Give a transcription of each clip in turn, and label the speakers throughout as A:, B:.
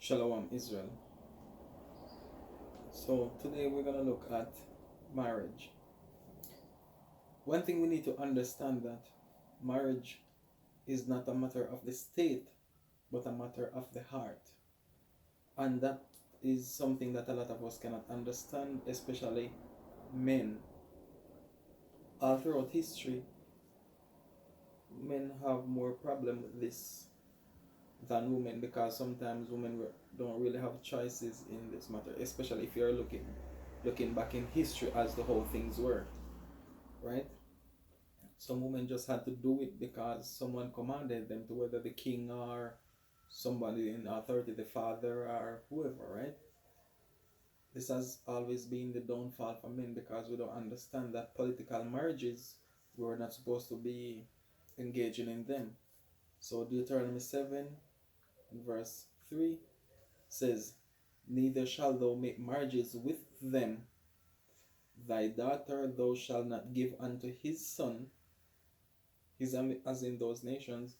A: Shalom Israel. So today we're going to look at marriage. One thing we need to understand that marriage is not a matter of the state but a matter of the heart. And that is something that a lot of us cannot understand, especially men. All throughout history, men have more problem with this than women because sometimes women don't really have choices in this matter, especially if you're looking back in history as to how things were, right? Some women just had to do it because someone commanded them to, whether the king or somebody in authority, the father or whoever, right? This has always been the downfall for men because we don't understand that political marriages, we're not supposed to be engaging in them. So Deuteronomy 7 verse 3 says, "Neither shalt thou make marriages with them. Thy daughter thou shalt not give unto his son," his as in those nations,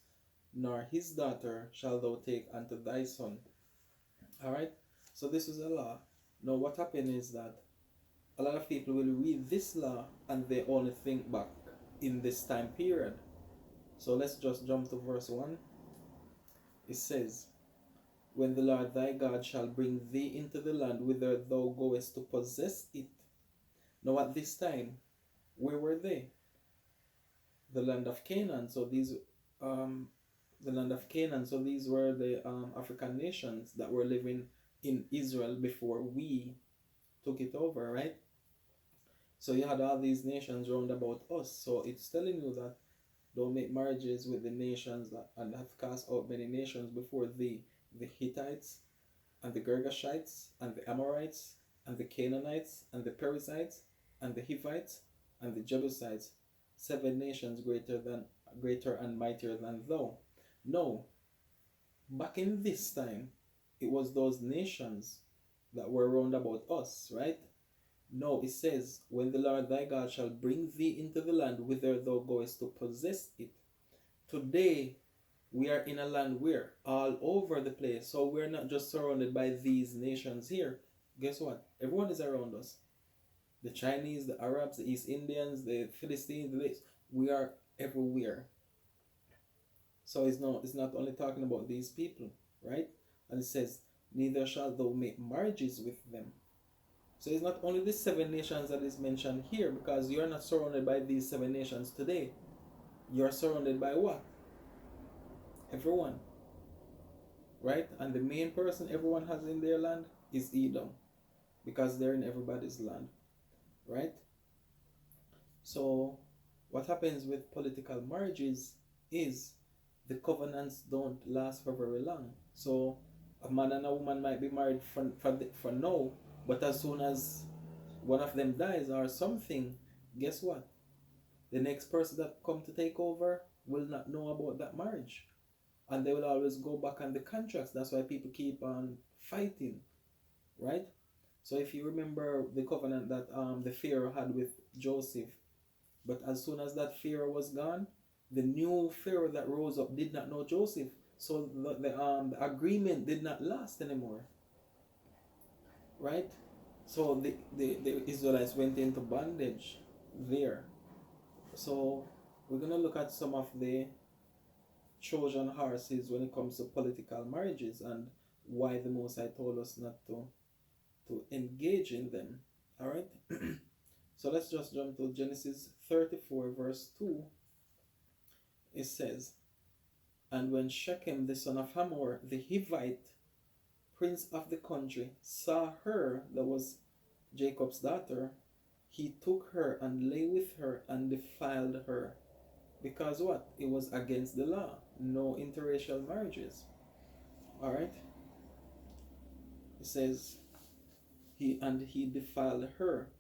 A: "nor his daughter shalt thou take unto thy son." Alright? So this is a law. Now what happened is that a lot of people will read this law and they only think back in this time period. So let's just jump to verse 1. It says, "When the Lord thy God shall bring thee into the land whither thou goest to possess it." Now at this time, where were they? The land of Canaan. So these the land of Canaan. So these were the African nations that were living in Israel before we took it over, right? So you had all these nations round about us. So it's telling you that don't make marriages with the nations that and have cast out many nations before the Hittites and the Girgashites and the Amorites and the Canaanites and the Perizzites and the Hivites and the Jebusites, 7 nations greater and mightier than thou. No, back in this time, it was those nations that were round about us, right? No, it says, "When the Lord thy God shall bring thee into the land whither thou goest to possess it." Today, we are in a land where all over the place. So we're not just surrounded by these nations here. Guess what? Everyone is around us. The Chinese, the Arabs, the East Indians, the Philistines, we are everywhere. So it's not only talking about these people, right? And it says, "Neither shalt thou make marriages with them." So it's not only the 7 nations that is mentioned here, because you're not surrounded by these 7 nations today. You're surrounded by what? Everyone, right? And the main person everyone has in their land is Edom, because they're in everybody's land, right? So what happens with political marriages is the covenants don't last for very long. So a man and a woman might be married for now, but as soon as one of them dies or something, guess what? The next person that come to take over will not know about that marriage, and they will always go back on the contracts. That's why people keep on fighting, right? So if you remember the covenant that the Pharaoh had with Joseph, but as soon as that Pharaoh was gone, the new Pharaoh that rose up did not know Joseph, so the agreement did not last anymore, right? So the Israelites went into bondage there. So we're gonna look at some of the Trojan horses when it comes to political marriages and why the Most High told us not to engage in them. All right. So let's just jump to Genesis 34 verse 2. It says, "And when Shechem the son of Hamor the Hivite, prince of the country, saw her," that was Jacob's daughter, "he took her and lay with her and defiled her." Because what? It was against the law. No interracial marriages. Alright? It says he defiled her.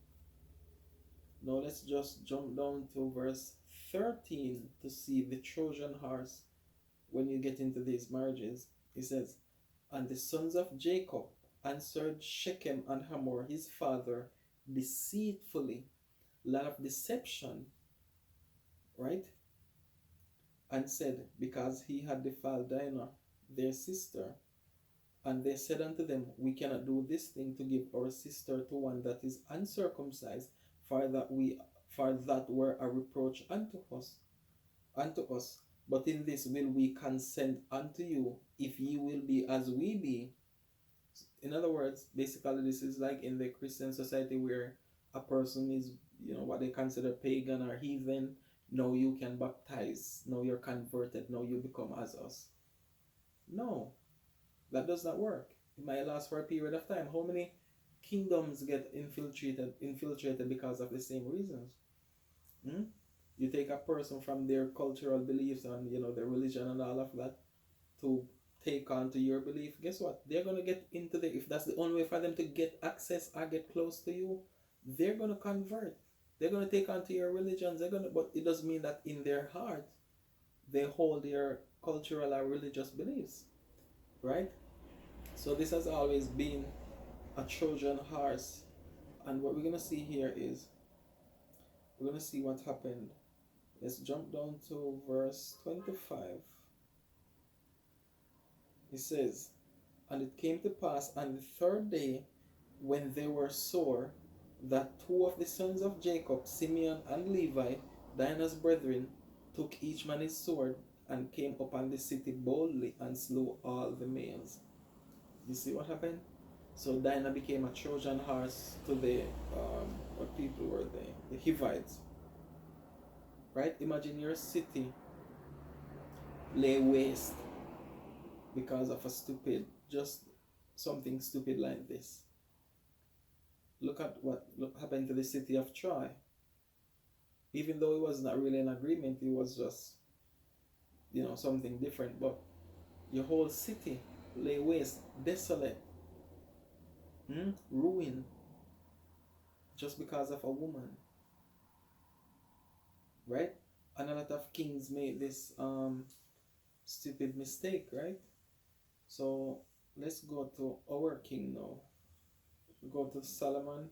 A: Now let's just jump down to verse 13 to see the Trojan horse when you get into these marriages. It says, "And the sons of Jacob answered Shechem and Hamor his father deceitfully," lot of deception, right? "And said, because he had defiled Dinah their sister, And they said unto them, We cannot do this thing to give our sister to one that is uncircumcised, for that were a reproach unto us. But in this will we consent unto you, if ye will be as we be. In other words, basically this is like in the Christian society where a person is, what they consider pagan or heathen. Now you can baptize. Now you're converted. Now you become as us. No, that does not work. It might last for a period of time. How many kingdoms get infiltrated because of the same reasons? Hmm? You take a person from their cultural beliefs and their religion and all of that to take on to your belief. Guess what? They're gonna get into the if that's the only way for them to get access or get close to you, they're gonna convert. They're gonna take on to your religions. But it doesn't mean that in their heart they hold their cultural or religious beliefs, right? So this has always been a Trojan horse, and what we're gonna see here is we're gonna see what happened. Let's jump down to verse 25. It says, And it came to pass on the third day, when they were sore, that two of the sons of Jacob, Simeon and Levi, Dinah's brethren, took each man his sword, and came upon the city boldly, and slew all the males. You see what happened? So Dinah became a Trojan horse to the what people were they? The Hivites. Right? Imagine your city lay waste because of just something stupid like this. Look at what happened to the city of Troy. Even though it was not really an agreement, it was just, something different. But your whole city lay waste, desolate, ruined, just because of a woman. Right? And a lot of kings made this stupid mistake, right? So let's go to our king now. Go to Solomon,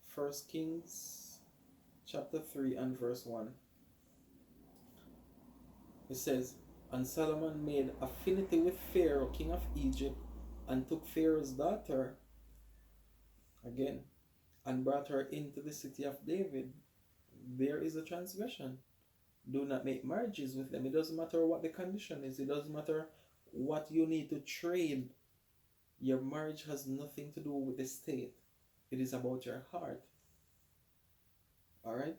A: First Kings chapter 3 and verse 1. It says, And Solomon made affinity with Pharaoh, king of Egypt, and took Pharaoh's daughter, again, and brought her into the city of David. There is a transgression. Do not make marriages with them. It doesn't matter what the condition is. It doesn't matter what you need to trade. Your marriage has nothing to do with the state. It is about your heart. Alright?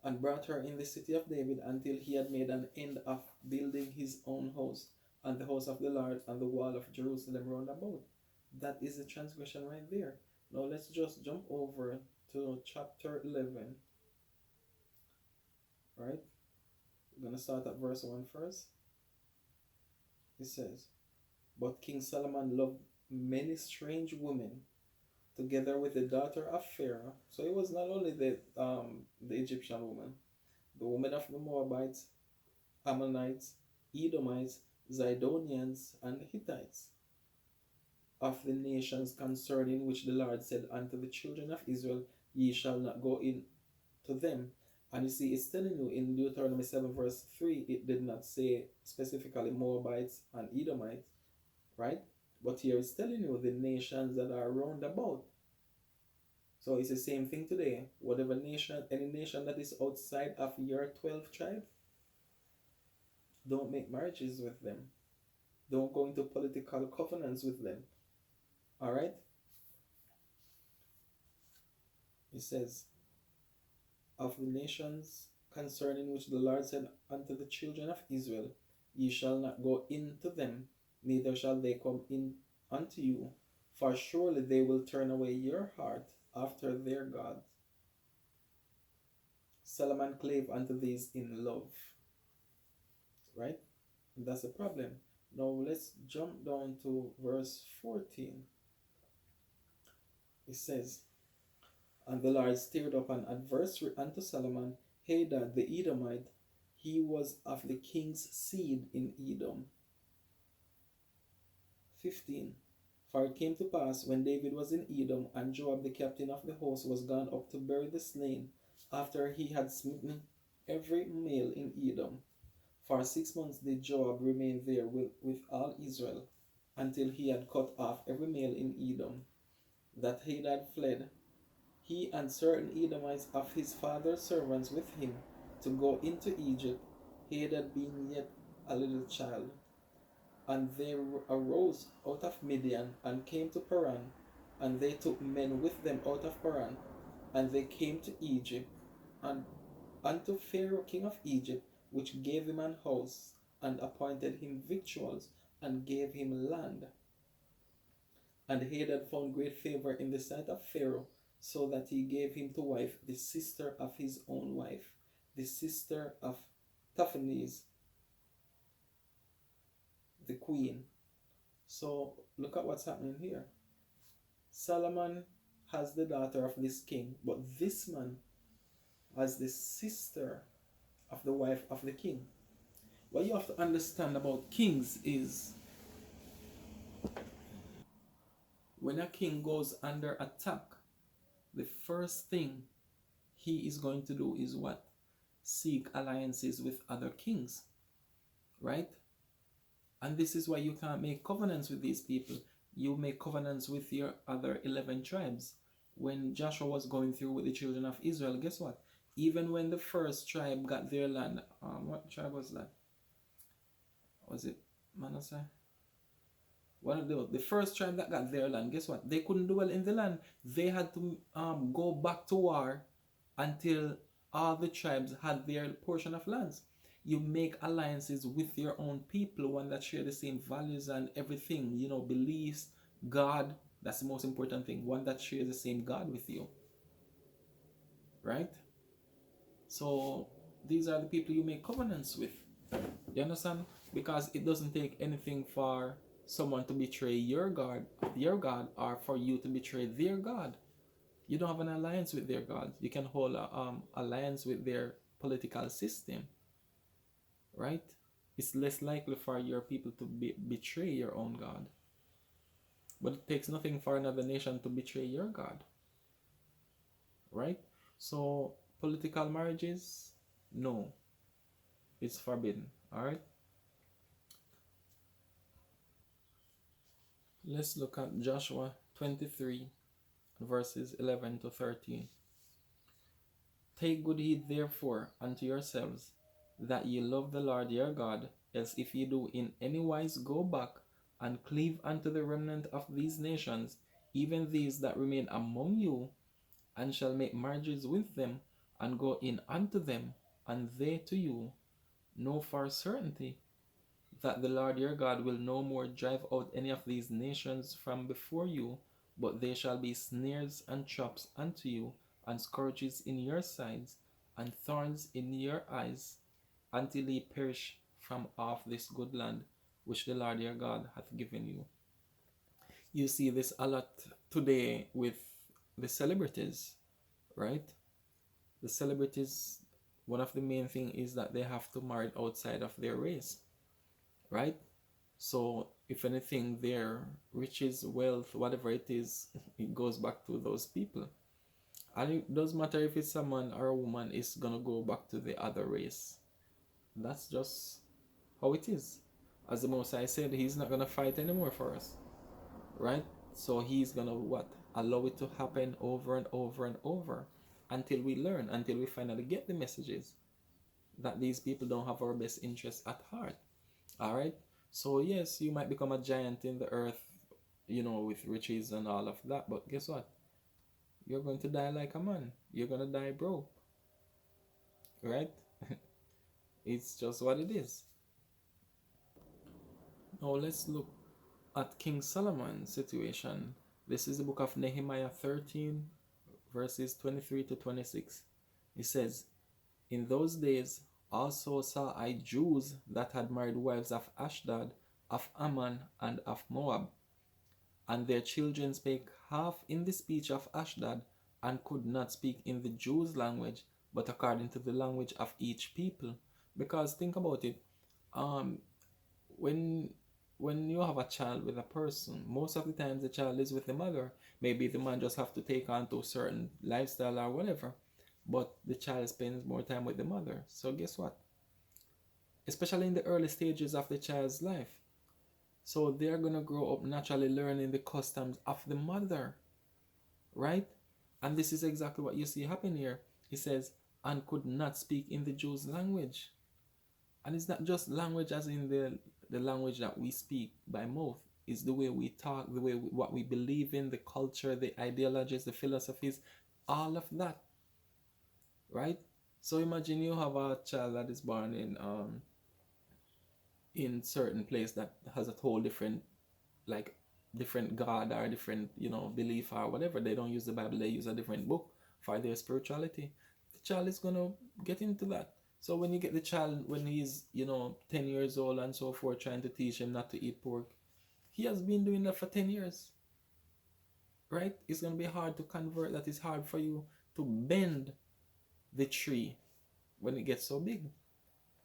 A: And brought her in the city of David until he had made an end of building his own house, and the house of the Lord, and the wall of Jerusalem round about. That is the transgression right there. Now let's just jump over to chapter 11. Right? We're going to start at verse 1 first. It says, But King Solomon loved many strange women, together with the daughter of Pharaoh. So it was not only the Egyptian woman, the women of the Moabites, Ammonites, Edomites, Zidonians, and Hittites, of the nations concerning which the Lord said unto the children of Israel, Ye shall not go in to them. And you see, it's telling you in Deuteronomy 7 verse 3, it did not say specifically Moabites and Edomites, right? But here it's telling you the nations that are round about. So it's the same thing today. Whatever nation, any nation that is outside of your 12 tribe, don't make marriages with them. Don't go into political covenants with them. Alright? It says, Of the nations concerning which the Lord said unto the children of Israel, Ye shall not go into them, neither shall they come in unto you, for surely they will turn away your heart after their gods. Solomon clave unto these in love. Right? And that's the problem. Now let's jump down to verse 14. It says, And the Lord stirred up an adversary unto Solomon, Hadad the Edomite. He was of the king's seed in Edom. 15. For it came to pass, when David was in Edom, and Joab the captain of the host was gone up to bury the slain, after he had smitten every male in Edom, For 6 months did Joab remain there with all Israel, until he had cut off every male in Edom, that Hadad fled, he and certain Edomites of his father's servants with him, to go into Egypt, Hadad being yet a little child. And they arose out of Midian, and came to Paran, and they took men with them out of Paran, and they came to Egypt, and unto Pharaoh king of Egypt, which gave him an house, and appointed him victuals, and gave him land. And Hadad found great favor in the sight of Pharaoh, so that he gave him to wife the sister of his own wife, the sister of Taphanes, the queen. So look at what's happening here. Solomon has the daughter of this king, but this man has the sister of the wife of the king. What you have to understand about kings is when a king goes under attack, the first thing he is going to do is what? Seek alliances with other kings, right? And this is why you can't make covenants with these people. You make covenants with your other 11 tribes. When Joshua was going through with the children of Israel, guess what? Even when the first tribe got their land, what tribe was that? Was it Manasseh? One of the first tribe that got their land, guess what? They couldn't dwell in the land. They had to go back to war until all the tribes had their portion of lands. You make alliances with your own people, one that share the same values and everything, beliefs, God. That's the most important thing. One that shares the same God with you, right? So these are the people you make covenants with. You understand? Because it doesn't take anything for someone to betray your God, or for you to betray their God. You don't have an alliance with their God. You can hold an alliance with their political system, right? It's less likely for your people to betray your own God. But it takes nothing for another nation to betray your God, right? So political marriages, no, it's forbidden. All right. Let's look at Joshua 23, verses 11 to 13. Take good heed therefore unto yourselves, that ye love the Lord your God, else if ye do in any wise go back and cleave unto the remnant of these nations, even these that remain among you, and shall make marriages with them, and go in unto them, and they to you, know for certainty that the Lord your God will no more drive out any of these nations from before you, but they shall be snares and traps unto you, and scourges in your sides, and thorns in your eyes, until ye perish from off this good land which the Lord your God hath given you. You see this a lot today with the celebrities, right? The celebrities, one of the main thing is that they have to marry outside of their race, right? So if anything, their riches, wealth, whatever it is, it goes back to those people. And it doesn't matter if it's a man or a woman, it's gonna go back to the other race. That's just how it is. As the Most High said, he's not gonna fight anymore for us, right? So he's gonna what? Allow it to happen over and over and over until we learn, until we finally get the messages that these people don't have our best interests at heart. All right. So yes, you might become a giant in the earth, with riches and all of that. But guess what? You're going to die like a man. You're gonna die broke, right? It's just what it is. Now let's look at King Solomon's situation. This is the book of Nehemiah 13, verses 23 to 26. It says, in those days also saw I Jews that had married wives of Ashdod, of Ammon, and of Moab. And their children spake half in the speech of Ashdod, and could not speak in the Jews' language, but according to the language of each people. Because think about it, um, when you have a child with a person, most of the times the child is with the mother. Maybe the man just have to take on to a certain lifestyle or whatever, but the child spends more time with the mother. So guess what? especially in the early stages of the child's life. So they're going to grow up naturally learning the customs of the mother, right? And this is exactly what you see happen here. He says, and could not speak in the Jews' language. And it's not just language as in the language that we speak by mouth. It's the way we talk, the way what we believe in, the culture, the ideologies, the philosophies, all of that, right? So imagine you have a child that is born in certain place that has a whole different, like, different god or different, belief or whatever. They don't use the Bible, they use a different book for their spirituality. The child is gonna get into that. So when you get the child when he's 10 years old and so forth, trying to teach him not to eat pork, he has been doing that for 10 years, right? It's gonna be hard to convert that. It's hard for you to bend the tree when it gets so big,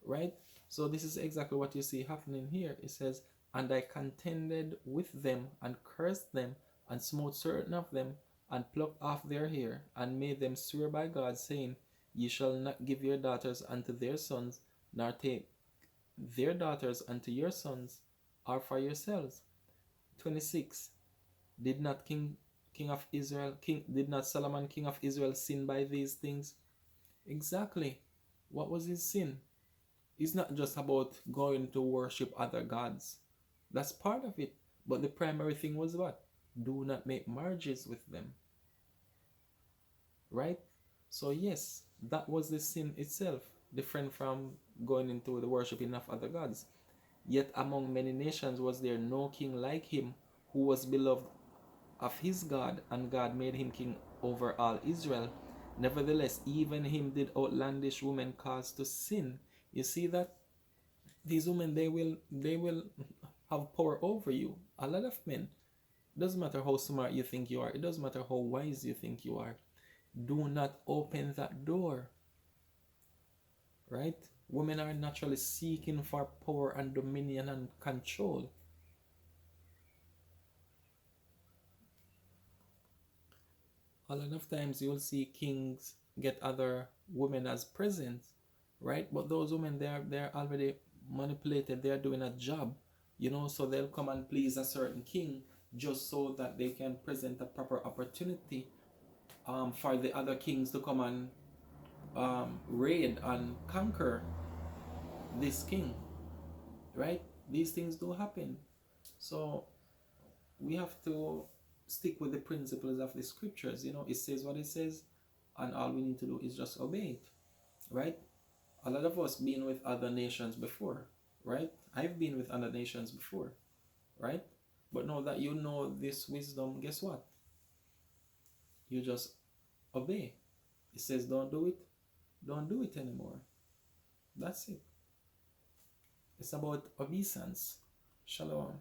A: right? So this is exactly what you see happening here. It says, and I contended with them and cursed them and smote certain of them and plucked off their hair and made them swear by God, saying, ye shall not give your daughters unto their sons, nor take their daughters unto your sons, or for yourselves. 26. Did not did not Solomon king of Israel sin by these things? Exactly. What was his sin? It's not just about going to worship other gods. That's part of it. But the primary thing was what? Do not make marriages with them. Right? So yes, that was the sin itself, different from going into the worshiping of other gods. Yet among many nations was there no king like him, who was beloved of his God, and God made him king over all Israel. Nevertheless, even him did outlandish women cause to sin. You see that? These women, they will have power over you. A lot of men. Doesn't matter how smart you think you are. It doesn't matter how wise you think you are. Do not open that door. Right? Women are naturally seeking for power and dominion and control. A lot of times you'll see kings get other women as presents, right? But those women, they're already manipulated. They're doing a job, so they'll come and please a certain king just so that they can present a proper opportunity for the other kings to come and raid and conquer this king, right? These things do happen. So we have to stick with the principles of the scriptures. It says what it says, and all we need to do is just obey it, right? A lot of us been with other nations before, right? I've been with other nations before, right? But now that you know this wisdom, guess what? You just obey. It says don't do it, don't do it anymore. That's it. It's about obeisance. Shalom.